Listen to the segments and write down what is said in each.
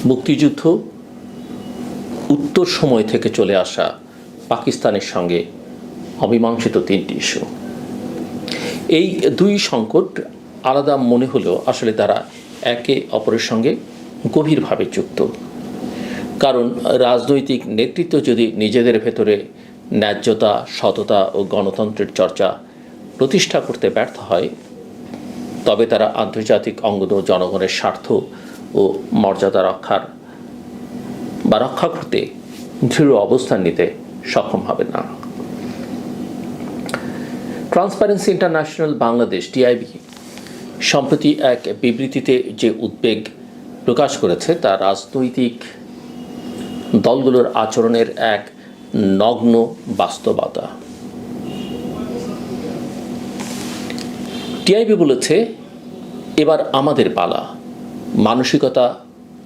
মুক্তিযুদ্ধ, উত্তর সময় থেকে চলে আসা পাকিস্তানের সঙ্গে অমীমাংসিত তিনটি ইস্যু। এই দুই সংকট আলাদা মনে হলেও আসলে তারা একে অপরের সঙ্গে গভীরভাবে যুক্ত। কারণ রাজনৈতিক নেতৃত্ব যদি নিজেদের ভেতরে ন্যায্যতা, সততা ও গণতন্ত্রের চর্চা প্রতিষ্ঠা করতে ব্যর্থ হয়, তবে তারা আন্তর্জাতিক অঙ্গন ও জনগণের স্বার্থ ও মর্যাদা রক্ষা করতে দৃঢ় অবস্থান নিতে সক্ষম হবে না। ট্রান্সপারেন্সি ইন্টারন্যাশনাল বাংলাদেশ টিআইবি সম্প্রতি এক বিবৃতিতে যে উদ্বেগ প্রকাশ করেছে তা রাজনৈতিক দলগুলোর আচরণের এক নগ্ন বাস্তবতা। টিআইবি বলেছে, এবার আমাদের পালা। মানসিকতা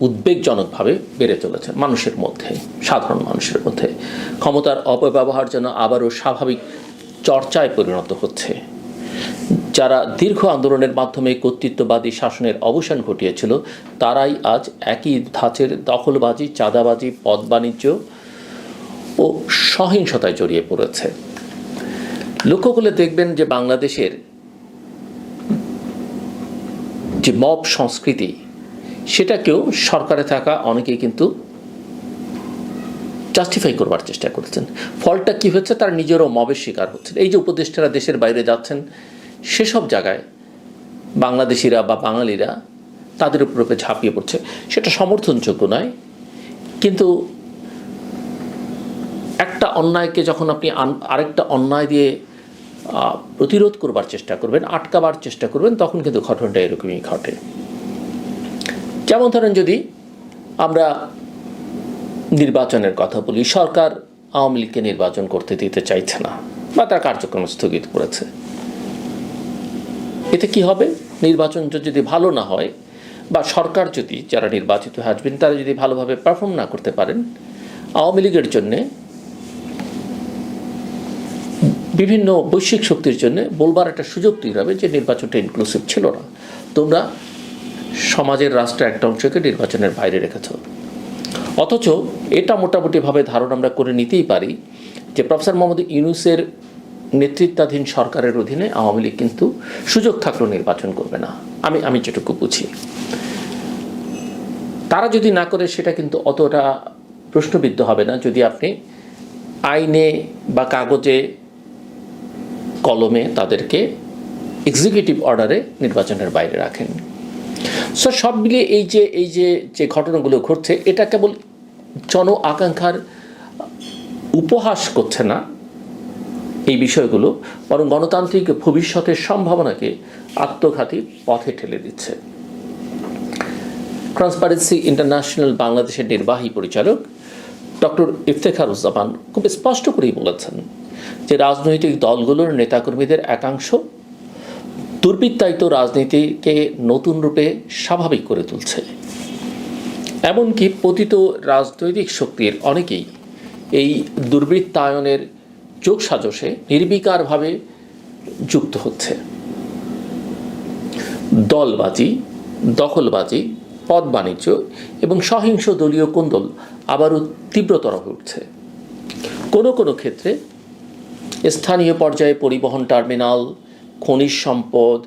উদ্বেগজনকভাবে বেড়ে চলেছে মানুষের মধ্যে, সাধারণ মানুষের মধ্যে। ক্ষমতার অপব্যবহার যেন আবারও স্বাভাবিক চর্চায় পরিণত হচ্ছে। যারা দীর্ঘ আন্দোলনের মাধ্যমে কর্তৃত্ববাদী শাসনের অবসান ঘটিয়েছিল, তারাই আজ একই ধাঁচের দখলবাজি, চাঁদাবাজি, পদ বাণিজ্য ও সহিংসতায় জড়িয়ে পড়েছে। লক্ষ্য করলে দেখবেন যে বাংলাদেশের যে মব সংস্কৃতি, সেটাকেও সরকারে থাকা অনেকেই কিন্তু জাস্টিফাই করবার চেষ্টা করেছেন। ফলটা কী হচ্ছে, তারা নিজেরও মবের শিকার হচ্ছেন। এই যে উপদেষ্টারা দেশের বাইরে যাচ্ছেন, সেসব জায়গায় বাংলাদেশিরা বা বাঙালিরা তাদের উপরে ঝাঁপিয়ে পড়ছে। সেটা সমর্থনযোগ্য নয়, কিন্তু একটা অন্যায়কে যখন আপনি আরেকটা অন্যায় দিয়ে প্রতিরোধ করবার চেষ্টা করবেন, আটকাবার চেষ্টা করবেন, তখন কিন্তু ঘটনাটা এরকমই ঘটে। যেমন ধরেন, যদি আমরা নির্বাচনের কথা বলি, সরকার আওয়ামী লীগকে নির্বাচন করতে দিতে চাইছে না বা তার কার্যক্রম স্থগিত করেছে। এতে কি হবে? নির্বাচনটা যদি ভালো না হয় বা সরকার যদি, যারা নির্বাচিত আসবেন তারা যদি ভালোভাবে পারফর্ম না করতে পারেন, আওয়ামী লীগের জন্যে, বিভিন্ন বৈশ্বিক শক্তির জন্য বলবার একটা সুযোগ তৈরি হবে যে নির্বাচনটা ইনক্লুসিভ ছিল না, তোমরা সমাজের রাষ্ট্রের একটা অংশকে নির্বাচনের বাইরে রেখেছ। অথচ এটা মোটামুটিভাবে ধারণা আমরা করে নিতেই পারি যে প্রফেসর মোহাম্মদ ইউনূসের নেতৃত্বাধীন সরকারের অধীনে আওয়ামী লীগ কিন্তু সুযোগ থাকলেও নির্বাচন করবে না। আমি যেটুকু বুঝি, তারা যদি না করে সেটা কিন্তু অতটা প্রশ্নবিদ্ধ হবে না যদি আপনি আইনে বা কাগজে কলমে তাদেরকে এক্সিকিউটিভ অর্ডারে নির্বাচনের বাইরে রাখেন। সো সব মিলিয়ে এই যে ঘটনাগুলো ঘটছে, এটা কেবল জন আকাঙ্ক্ষার উপহাস করছে না এই বিষয়গুলো, বরং গণতান্ত্রিক ভবিষ্যতের সম্ভাবনাকে আত্মঘাতী পথে ঠেলে দিচ্ছে। ট্রান্সপারেন্সি ইন্টারন্যাশনাল বাংলাদেশের নির্বাহী পরিচালক ডক্টর ইফতেখারুজ্জামান খুব স্পষ্ট করেই বলেছেন যে রাজনৈতিক দলগুলোর নেতাকর্মীদের একাংশ দুর্বৃত্তায়িত রাজনীতিকে নতুন রূপে স্বাভাবিক করে তুলছে। এমনকি পতিত রাজনৈতিক শক্তির অনেকেই এই দুর্বৃত্তায়নের যোগসাজশে নির্বিকারভাবে যুক্ত হচ্ছে। দলবাজি, দখলবাজি, পদ বাণিজ্য এবং সহিংস দলীয় কোন্দল আবারও তীব্রতর হয়ে উঠছে। কোনো কোনো ক্ষেত্রে স্থানীয় পর্যায়ে পরিবহন টার্মিনাল, খনিজ সম্পদ,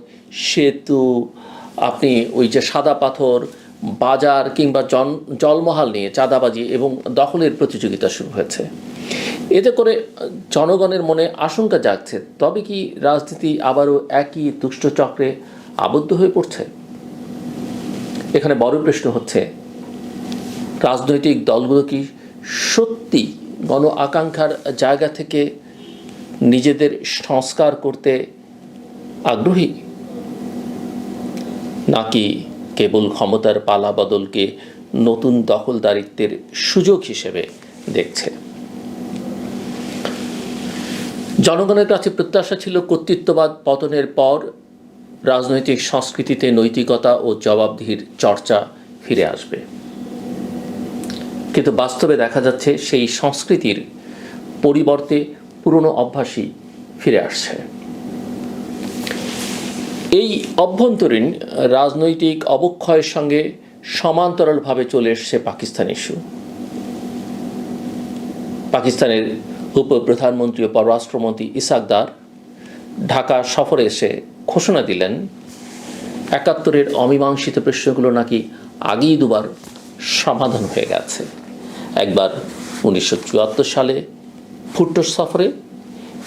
সেতু, আপনি ওই যে সাদা পাথর, বাজার কিংবা জলমহাল নিয়ে চাঁদাবাজি এবং দখলের প্রতিযোগিতা শুরু হয়েছে। এতে করে জনগণের মনে আশঙ্কা জাগছে, তবে কি রাজনীতি আবারও একই দুষ্টচক্রে আবদ্ধ হয়ে পড়ছে? এখানে বড় প্রশ্ন হচ্ছে, রাজনৈতিক দলগুলো কি সত্যি গণ আকাঙ্ক্ষার জায়গা থেকে নিজেদের সংস্কার করতে আগ্রহী, নাকি কেবল ক্ষমতার পালা বদলকে নতুন দখলদারিত্বের সুযোগ হিসেবে দেখছে? জনগণের কাছে প্রত্যাশা ছিল কর্তৃত্ববাদ পতনের পর রাজনৈতিক সংস্কৃতিতে নৈতিকতা ও জবাবদিহির চর্চা ফিরে আসবে, কিন্তু বাস্তবে দেখা যাচ্ছে সেই সংস্কৃতির পরিবর্তে পুরনো অভ্যাসই ফিরে আসছে। এই অভ্যন্তরীণ রাজনৈতিক অবক্ষয়ের সঙ্গে সমান্তরালভাবে চলে এসছে পাকিস্তান ইস্যু। পাকিস্তানের উপপ্রধানমন্ত্রী ও পররাষ্ট্রমন্ত্রী ইসহাক দার ঢাকা সফরে এসে ঘোষণা দিলেন ৭১-এর অমীমাংসিত প্রশ্নগুলো নাকি আগেই দুবার সমাধান হয়ে গেছে। একবার ১৯৭৪ সালে ভুট্টো সফরে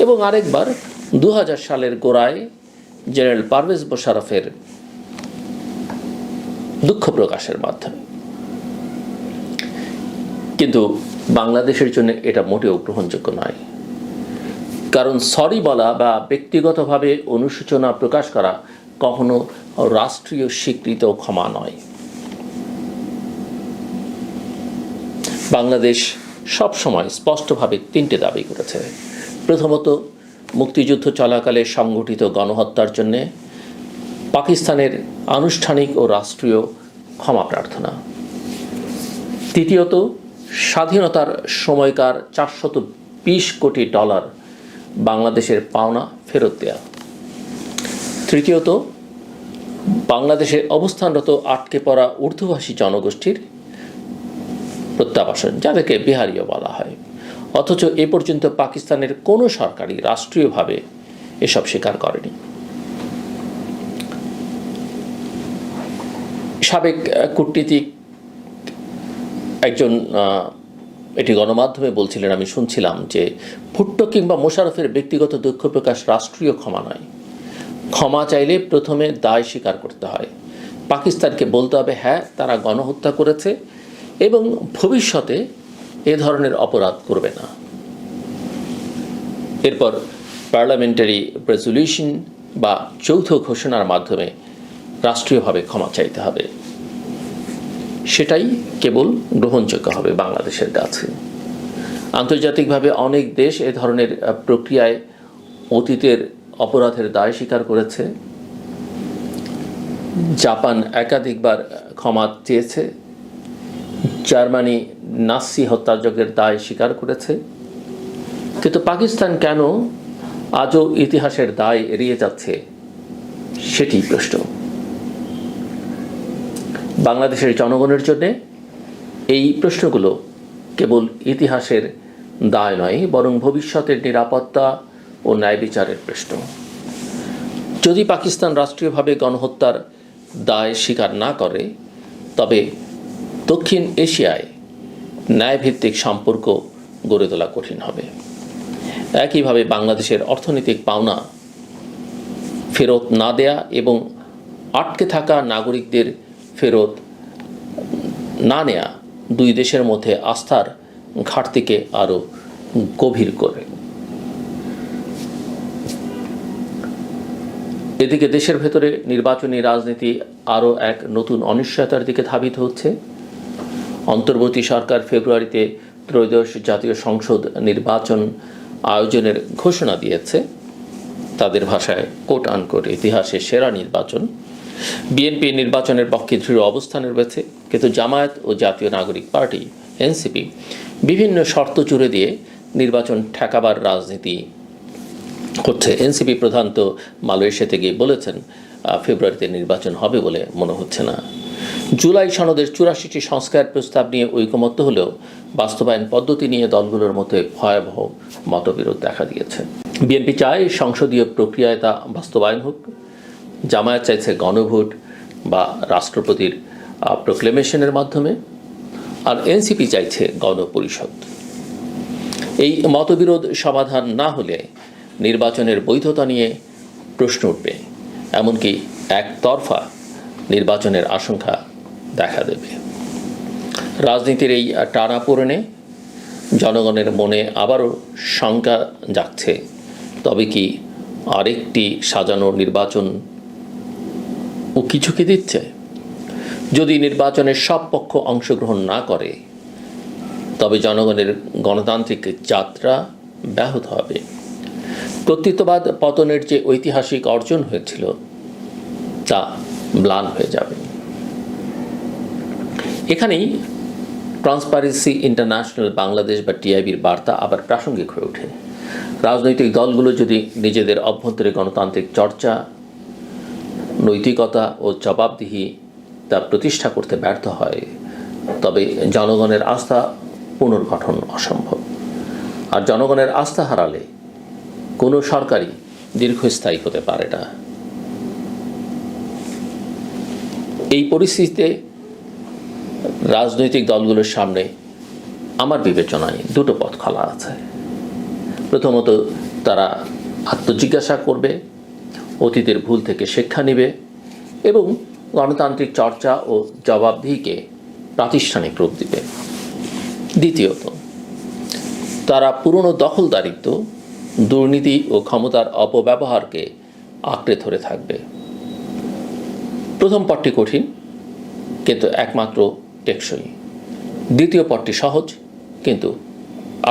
এবং আরেকবার ২০০০ সালের গোড়ায় জেনারেল পারভেজ মোশাররফের দুঃখ প্রকাশের মাধ্যমে। কিন্তু বাংলাদেশের জন্য এটা মোটেও গ্রহণযোগ্য নয়, কারণ সরি বলা বা ব্যক্তিগতভাবে অনুশোচনা প্রকাশ করা কখনো রাষ্ট্রীয় স্বীকৃত ক্ষমা নয়। বাংলাদেশ সবসময় স্পষ্টভাবে ৩টে দাবি করেছে। প্রথমত, মুক্তিযুদ্ধ চলাকালে সংগঠিত গণহত্যার জন্য পাকিস্তানের আনুষ্ঠানিক ও রাষ্ট্রীয় ক্ষমা প্রার্থনা। তৃতীয়ত, স্বাধীনতার সময়কার $৪২০ কোটি বাংলাদেশের পাওনা ফেরত দেয়া। তৃতীয়ত, বাংলাদেশে অবস্থানরত আটকে পড়া উর্দুভাষী জনগোষ্ঠীর প্রত্যাবাসন, যাদেরকে বিহারীয় বলা হয়, অথচ এ পর্যন্ত পাকিস্তানের কোনো সরকারই রাষ্ট্রীয়ভাবে এসব স্বীকার করেনি। সাবেক কূটনীতিক একজন এটি গণমাধ্যমে বলছিলেন, আমি শুনছিলাম, যে ভুট্টো কিংবা মোশাররফের ব্যক্তিগত দুঃখ প্রকাশ রাষ্ট্রীয় ক্ষমা নয়। ক্ষমা চাইলে প্রথমে দায় স্বীকার করতে হয়। পাকিস্তানকে বলতে হবে, হ্যাঁ, তারা গণহত্যা করেছে এবং ভবিষ্যতে এ ধরনের অপরাধ করবে না। এরপর পার্লামেন্টারি রেজলিউশন বা যৌথ ঘোষণার মাধ্যমে রাষ্ট্রীয়ভাবে ক্ষমা চাইতে হবে। সেটাই কেবল গ্রহণযোগ্য হবে বাংলাদেশের কাছে। আন্তর্জাতিকভাবে অনেক দেশ এ ধরনের প্রক্রিয়ায় অতীতের অপরাধের দায় স্বীকার করেছে। জাপান একাধিকবার ক্ষমা চেয়েছে। জার্মানি নাৎসি হত্যাযজ্ঞের দায় স্বীকার করেছে। কিন্তু পাকিস্তান কেন আজও ইতিহাসের দায় এড়িয়ে যাচ্ছে, সেটি প্রশ্ন। বাংলাদেশের জনগণের জন্য এই প্রশ্নগুলো কেবল ইতিহাসের দায় নয়, বরং ভবিষ্যতের নিরাপত্তা ও ন্যায় বিচারের প্রশ্ন। যদি পাকিস্তান রাষ্ট্রীয়ভাবে গণহত্যার দায় স্বীকার না করে, তবে দক্ষিণ এশিয়ায় ন্যায়ভিত্তিক সম্পর্ক গড়ে তোলা কঠিন হবে। একইভাবে বাংলাদেশের অর্থনৈতিক পাওনা ফেরত না দেয়া এবং আটকে থাকা নাগরিকদের ফেরত না নেয়া দুই দেশের মধ্যে আস্থার ঘাটতিকে আরও গভীর করে। এদিকে দেশের ভেতরে নির্বাচনী রাজনীতি আরও এক নতুন অনিশ্চয়তার দিকে ধাবিত হচ্ছে। অন্তর্বর্তী সরকার ফেব্রুয়ারিতে ত্রয়োদশ জাতীয় সংসদ নির্বাচন আয়োজনের ঘোষণা দিয়েছে। তাদের ভাষায় কোট আনকোট ইতিহাসের সেরা নির্বাচন। বিএনপি নির্বাচনের পক্ষে দৃঢ় অবস্থানে রয়েছে, কিন্তু জামায়াত ও জাতীয় নাগরিক পার্টি এনসিপি বিভিন্ন শর্ত জুড়ে দিয়ে নির্বাচন ঠেকাবার রাজনীতি করছে। এনসিপি প্রধান তো মালয়েশিয়াতে গিয়ে বলেছেন ফেব্রুয়ারিতে নির্বাচন হবে বলে মনে হচ্ছে না। জুলাই সনদের ৮৪টি সংস্কার প্রস্তাব নিয়ে ঐকমত্য হলেও বাস্তবায়ন পদ্ধতি নিয়ে দলগুলোর মধ্যে ভয়াবহ মতবিরোধ দেখা দিয়েছে। বিএনপি চায় সংসদীয় প্রক্রিয়ায় তা বাস্তবায়ন হোক। জামায়াত চাইছে গণভোট বা রাষ্ট্রপতির প্রোক্লেমেশনের মাধ্যমে, আর এনসিপি চাইছে গণপরিষদ। এই মতবিরোধ সমাধান না হলে নির্বাচনের বৈধতা নিয়ে প্রশ্ন উঠবে, এমনকি একতরফা নির্বাচনের আশঙ্কা দেখা দেবে। রাজনীতির এই টানাপোড়েনে জনগণের মনে আবারও শঙ্কা জাগছে, তবে কি আরেকটি সাজানো নির্বাচন ও কিছুকে দিচ্ছে? যদি নির্বাচনের সব পক্ষ অংশগ্রহণ না করে, তবে জনগণের গণতান্ত্রিক যাত্রা ব্যাহত হবে। কর্তৃত্ববাদ পতনের যে ঐতিহাসিক অর্জন হয়েছিল তা ম্লান হয়ে যাবে। এখানেই ট্রান্সপারেন্সি ইন্টারন্যাশনাল বাংলাদেশ বা টিআইবির বার্তা আবার প্রাসঙ্গিক হয়ে ওঠে। রাজনৈতিক দলগুলো যদি নিজেদের অভ্যন্তরে গণতান্ত্রিক চর্চা, নৈতিকতা ও জবাবদিহি তা প্রতিষ্ঠা করতে ব্যর্থ হয়, তবে জনগণের আস্থা পুনর্গঠন অসম্ভব। আর জনগণের আস্থা হারালে কোনো সরকারই দীর্ঘস্থায়ী হতে পারে না। এই পরিস্থিতিতে রাজনৈতিক দলগুলোর সামনে আমার বিবেচনায় দুটো পথ খোলা আছে। প্রথমত, তারা আত্মজিজ্ঞাসা করবে, অতীতের ভুল থেকে শিক্ষা নেবে এবং গণতান্ত্রিক চর্চা ও জবাবদিহিকে প্রাতিষ্ঠানিক রূপ দিবে। দ্বিতীয়ত, তারা পুরনো দখলদারিত্ব, দুর্নীতি ও ক্ষমতার অপব্যবহারকে আঁকড়ে ধরে থাকবে। প্রথম পথটি কঠিন কিন্তু একমাত্র টেকসই। দ্বিতীয় পথটি সহজ কিন্তু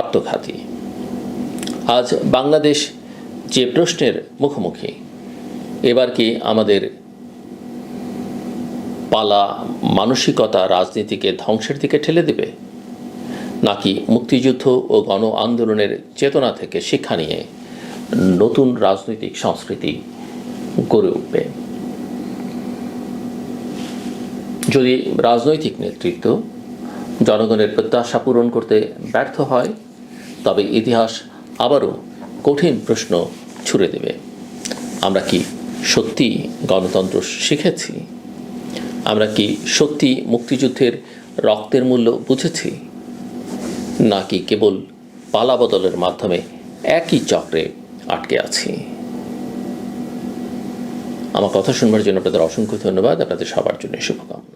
আত্মঘাতী। আজ বাংলাদেশ যে প্রশ্নের মুখোমুখি, এবার কি আমাদের পালা মানসিকতা রাজনীতিকে ধ্বংসের দিকে ঠেলে দেবে, নাকি মুক্তিযুদ্ধ ও গণ আন্দোলনের চেতনা থেকে শিক্ষা নিয়ে নতুন রাজনৈতিক সংস্কৃতি গড়ে উঠবে? যদি রাজনৈতিক নেতৃত্ব জনগণের প্রত্যাশা পূরণ করতে ব্যর্থ হয়, তবে ইতিহাস আবারও কঠিন প্রশ্ন ছুড়ে দেবে। আমরা কি সত্যি গণতন্ত্র শিখেছি? আমরা কি সত্যি মুক্তিযুদ্ধের রক্তের মূল্য বুঝেছি, নাকি কেবল পালাবদলের মাধ্যমে একই চক্রে আটকে আছি? আমার কথা শুনবার জন্য আপনাদের অসংখ্য ধন্যবাদ। আপনাদের সবার জন্য শুভকামনা।